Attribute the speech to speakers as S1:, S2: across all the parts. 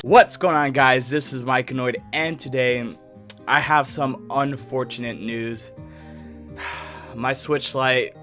S1: What's going on, guys? This is Mikeinoid, and today I have some unfortunate news. My Switch Lite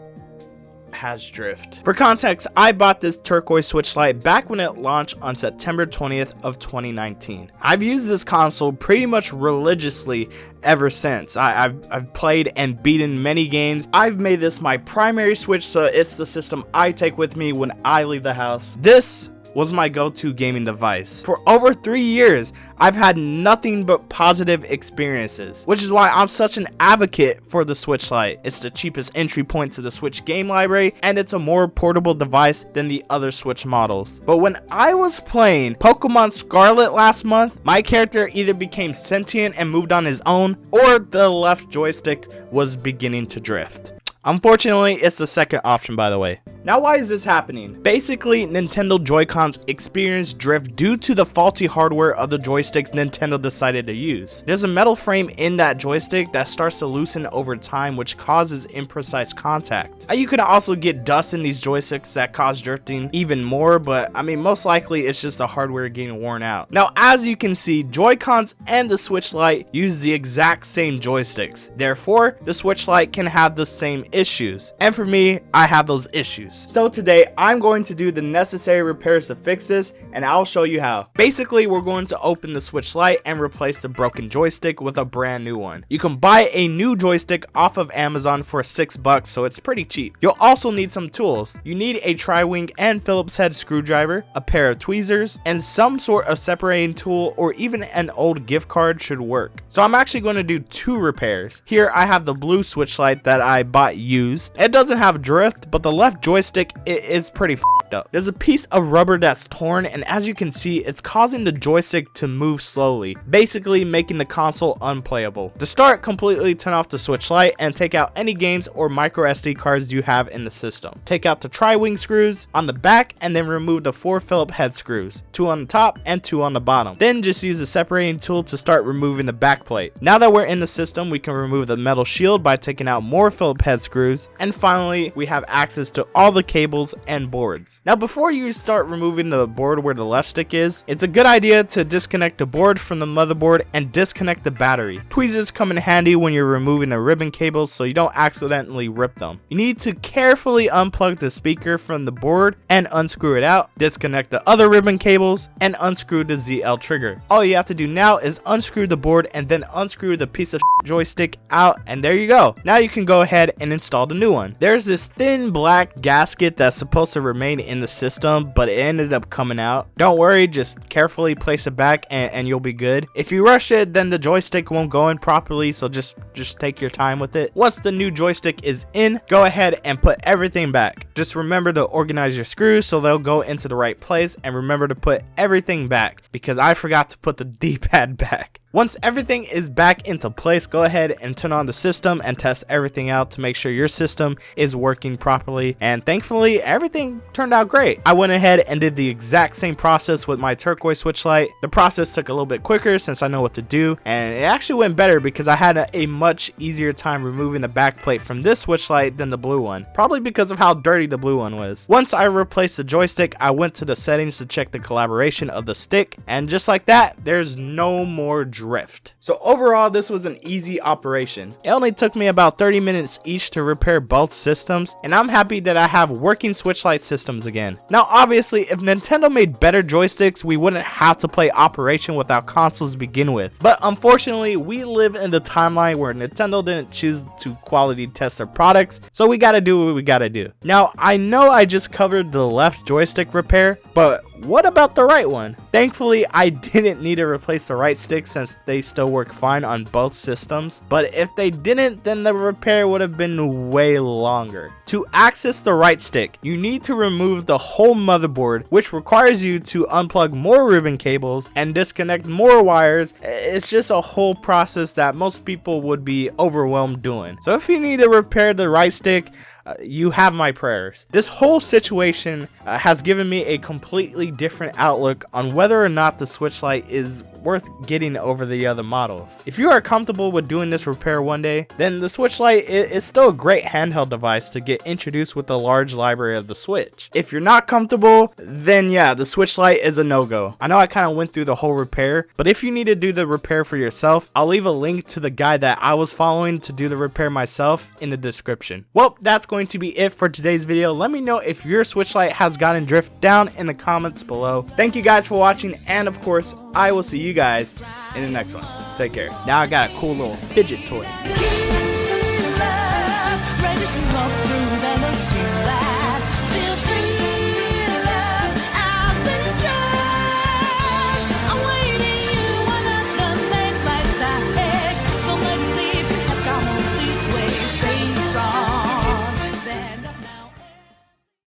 S1: has drift. For context, I bought this turquoise Switch Lite back when it launched on September 20th of 2019. I've used this console pretty much religiously ever since. I've played and beaten many games. I've made this my primary Switch, so it's the system I take with me when I leave the house. This was my go-to gaming device. For over 3 years, I've had nothing but positive experiences, which is why I'm such an advocate for the Switch Lite. It's the cheapest entry point to the Switch game library, and it's a more portable device than the other Switch models. But when I was playing Pokemon Scarlet last month, my character either became sentient and moved on his own, or the left joystick was beginning to drift. Unfortunately, it's the second option, by the way. Now, why is this happening? Basically, Nintendo Joy-Cons experience drift due to the faulty hardware of the joysticks Nintendo decided to use. There's a metal frame in that joystick that starts to loosen over time, which causes imprecise contact. You can also get dust in these joysticks that cause drifting even more, but I mean, most likely it's just the hardware getting worn out. Now, as you can see, Joy-Cons and the Switch Lite use the exact same joysticks. Therefore, the Switch Lite can have the same issues. And for me, I have those issues. So today, I'm going to do the necessary repairs to fix this, and I'll show you how. Basically, we're going to open the Switch Lite and replace the broken joystick with a brand new one. You can buy a new joystick off of Amazon for $6, so it's pretty cheap. You'll also need some tools. You need a tri-wing and Phillips head screwdriver, a pair of tweezers, and some sort of separating tool, or even an old gift card should work. So I'm actually going to do 2 repairs. Here I have the blue Switch Lite that I bought used. It doesn't have drift, but the left joystick is pretty f***ed up. There's a piece of rubber that's torn, and as you can see, it's causing the joystick to move slowly, basically making the console unplayable. To start, completely turn off the Switch Lite and take out any games or micro SD cards you have in the system. Take out the tri-wing screws on the back and then remove the 4 Phillips head screws, 2 on the top and 2 on the bottom. Then just use the separating tool to start removing the back plate. Now that we're in the system, we can remove the metal shield by taking out more Phillips head screws, and finally we have access to all the cables and boards. Now, before you start removing the board where the left stick is, it's a good idea to disconnect the board from the motherboard and disconnect the battery. Tweezers come in handy when you're removing the ribbon cables so you don't accidentally rip them. You need to carefully unplug the speaker from the board and unscrew it out, disconnect the other ribbon cables, and unscrew the ZL trigger. All you have to do now is unscrew the board and then unscrew the piece of joystick out, and there you go. Now you can go ahead and install the new one. There's this thin black gasket that's supposed to remain in the system, but it ended up coming out. Don't worry, just carefully place it back and you'll be good. If you rush it, then the joystick won't go in properly, so just take your time with it. Once the new joystick is in, go ahead and put everything back. Just remember to organize your screws so they'll go into the right place, and remember to put everything back because I forgot to put the D-pad back. Once everything is back into place, go ahead and turn on the system and test everything out to make sure your system is working properly, and thankfully everything turned out great. I went ahead and did the exact same process with my turquoise Switch Lite. The process took a little bit quicker since I know what to do, and it actually went better because I had a much easier time removing the back plate from this Switch Lite than the blue one, probably because of how dirty the blue one was. Once I replaced the joystick, I went to the settings to check the collaboration of the stick, and just like that, there's no more drift. So overall, this was an easy operation. It only took me about 30 minutes each to repair both systems, and I'm happy that I have working Switch Lite systems again. Now obviously, if Nintendo made better joysticks, we wouldn't have to play Operation without consoles to begin with. But unfortunately, we live in the timeline where Nintendo didn't choose to quality test their products, so we gotta do what we gotta do. Now, I know I just covered the left joystick repair, but what about the right one? Thankfully, I didn't need to replace the right stick since they still work fine on both systems, but if they didn't, then the repair would have been way longer. To access the right stick, you need to remove the whole motherboard, which requires you to unplug more ribbon cables and disconnect more wires. It's just a whole process that most people would be overwhelmed doing. So if you need to repair the right stick, you have my prayers. This whole situation has given me a completely different outlook on whether or not the Switch Lite is worth getting over the other models. If you are comfortable with doing this repair one day, then the Switch Lite is still a great handheld device to get introduced with the large library of the Switch. If you're not comfortable, then yeah, the Switch Lite is a no-go. I know I kind of went through the whole repair, but if you need to do the repair for yourself, I'll leave a link to the guide that I was following to do the repair myself in the description. Well, that's going to be it for today's video. Let me know if your Switch Lite has gotten drift down in the comments below. Thank you guys for watching, and of course, I will see you guys in the next one. Take care. Now I got a cool little fidget toy.